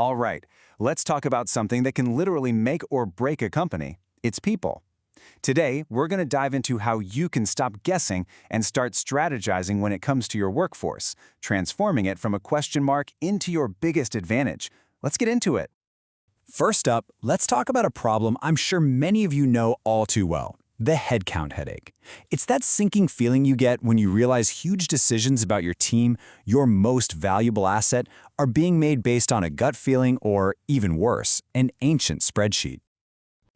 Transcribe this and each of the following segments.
All right, let's talk about something that can literally make or break a company. It's people. Today, we're going to dive into how you can stop guessing and start strategizing when it comes to your workforce, transforming it from a question mark into your biggest advantage. Let's get into it. First up, let's talk about a problem I'm sure many of you know all too well: the headcount headache. It's that sinking feeling you get when you realize huge decisions about your team, your most valuable asset, are being made based on a gut feeling or, even worse, an ancient spreadsheet.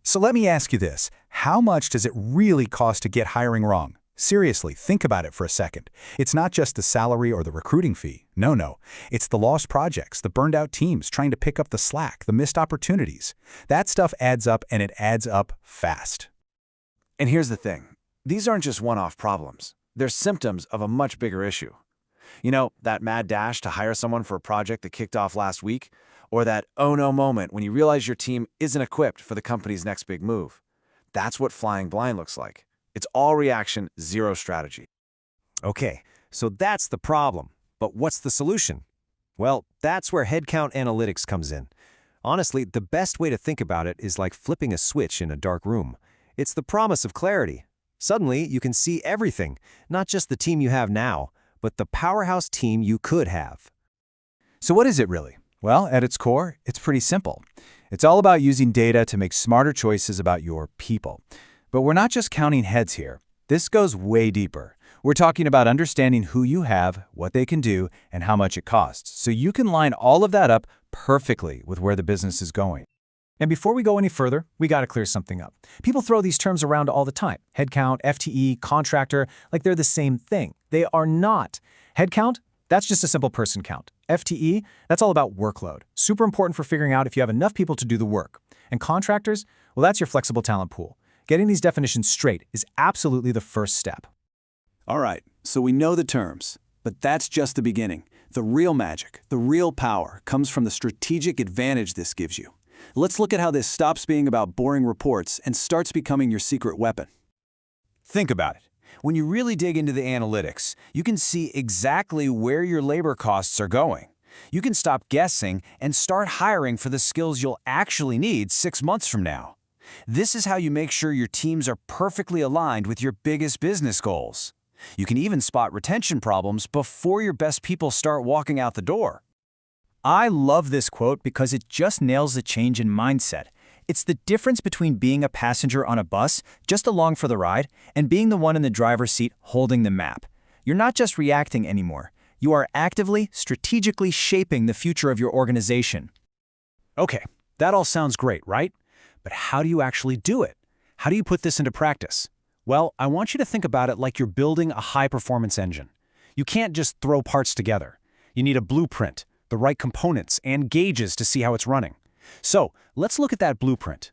So let me ask you this. How much does it really cost to get hiring wrong? Seriously, think about it for a second. It's not just the salary or the recruiting fee. No. It's the lost projects, the burned out teams trying to pick up the slack, the missed opportunities. That stuff adds up, and it adds up fast. And here's the thing. These aren't just one-off problems. They're symptoms of a much bigger issue. You know, that mad dash to hire someone for a project that kicked off last week? Or that oh no moment when you realize your team isn't equipped for the company's next big move. That's what flying blind looks like. It's all reaction, zero strategy. Okay, so that's the problem. But what's the solution? Well, that's where Headcount Analytics comes in. Honestly, the best way to think about it is like flipping a switch in a dark room. It's the promise of clarity. Suddenly, you can see everything, not just the team you have now, but the powerhouse team you could have. So what is it really? Well, at its core, it's pretty simple. It's all about using data to make smarter choices about your people. But we're not just counting heads here. This goes way deeper. We're talking about understanding who you have, what they can do, and how much it costs, so you can line all of that up perfectly with where the business is going. And before we go any further, we got to clear something up. People throw these terms around all the time. Headcount, FTE, contractor, like they're the same thing. They are not. Headcount, that's just a simple person count. FTE, that's all about workload. Super important for figuring out if you have enough people to do the work. And contractors, well, that's your flexible talent pool. Getting these definitions straight is absolutely the first step. All right, so we know the terms, but that's just the beginning. The real magic, the real power, comes from the strategic advantage this gives you. Let's look at how this stops being about boring reports and starts becoming your secret weapon. Think about it. When you really dig into the analytics, you can see exactly where your labor costs are going. You can stop guessing and start hiring for the skills you'll actually need 6 months from now. This is how you make sure your teams are perfectly aligned with your biggest business goals. You can even spot retention problems before your best people start walking out the door. I love this quote because it just nails the change in mindset. It's the difference between being a passenger on a bus, just along for the ride, and being the one in the driver's seat holding the map. You're not just reacting anymore. You are actively, strategically shaping the future of your organization. Okay, that all sounds great, right? But how do you actually do it? How do you put this into practice? Well, I want you to think about it like you're building a high-performance engine. You can't just throw parts together. You need a blueprint, the right components, and gauges to see how it's running. So, let's look at that blueprint.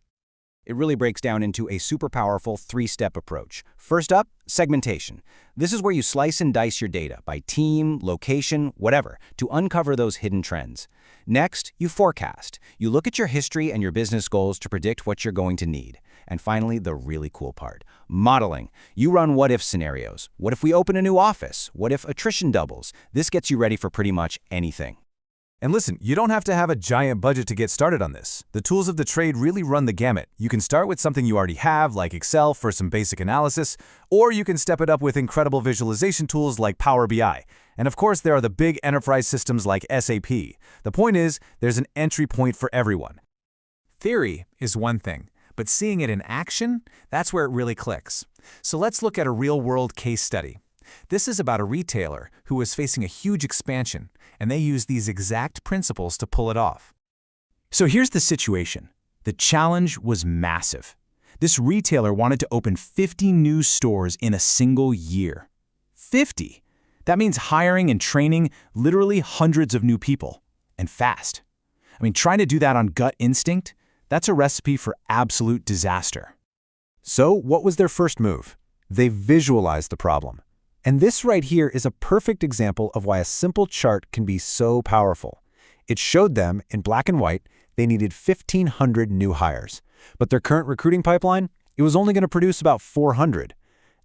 It really breaks down into a super powerful 3-step approach. First up, segmentation. This is where you slice and dice your data by team, location, whatever, to uncover those hidden trends. Next, you forecast. You look at your history and your business goals to predict what you're going to need. And finally, the really cool part, modeling. You run what-if scenarios. What if we open a new office? What if attrition doubles? This gets you ready for pretty much anything. And listen, you don't have to have a giant budget to get started on this. The tools of the trade really run the gamut. You can start with something you already have, like Excel for some basic analysis, or you can step it up with incredible visualization tools like Power BI. And of course, there are the big enterprise systems like SAP. The point is, there's an entry point for everyone. Theory is one thing, but seeing it in action, that's where it really clicks. So let's look at a real-world case study. This is about a retailer who was facing a huge expansion, and they used these exact principles to pull it off. So here's the situation. The challenge was massive. This retailer wanted to open 50 new stores in a single year. 50! That means hiring and training literally hundreds of new people, and fast. I mean, trying to do that on gut instinct, that's a recipe for absolute disaster. So what was their first move? They visualized the problem. And this right here is a perfect example of why a simple chart can be so powerful. It showed them, in black and white, they needed 1,500 new hires. But their current recruiting pipeline, it was only going to produce about 400.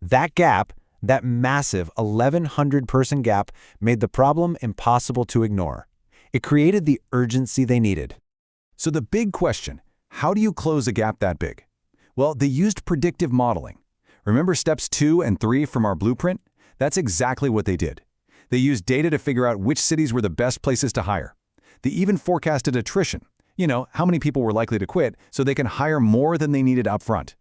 That gap, that massive 1,100-person gap, made the problem impossible to ignore. It created the urgency they needed. So the big question, how do you close a gap that big? Well, they used predictive modeling. Remember steps 2 and 3 from our blueprint? That's exactly what they did. They used data to figure out which cities were the best places to hire. They even forecasted attrition. How many people were likely to quit so they can hire more than they needed upfront.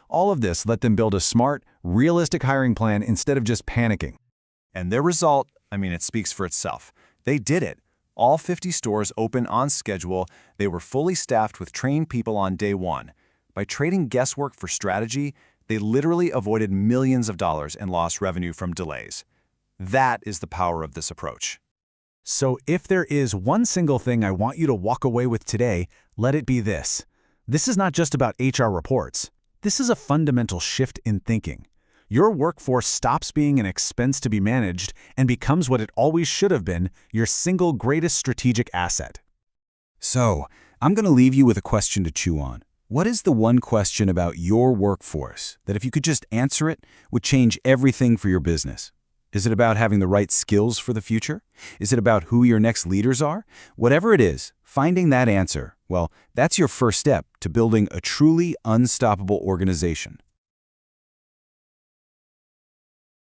All of this let them build a smart, realistic hiring plan instead of just panicking. And their result, it speaks for itself. They did it. All 50 stores open on schedule. They were fully staffed with trained people on day 1. By trading guesswork for strategy, they literally avoided millions of dollars in lost revenue from delays. That is the power of this approach. So if there is one single thing I want you to walk away with today, let it be this. This is not just about HR reports. This is a fundamental shift in thinking. Your workforce stops being an expense to be managed and becomes what it always should have been, your single greatest strategic asset. So, I'm going to leave you with a question to chew on. What is the one question about your workforce that if you could just answer it, would change everything for your business? Is it about having the right skills for the future? Is it about who your next leaders are? Whatever it is, finding that answer, well, that's your first step to building a truly unstoppable organization.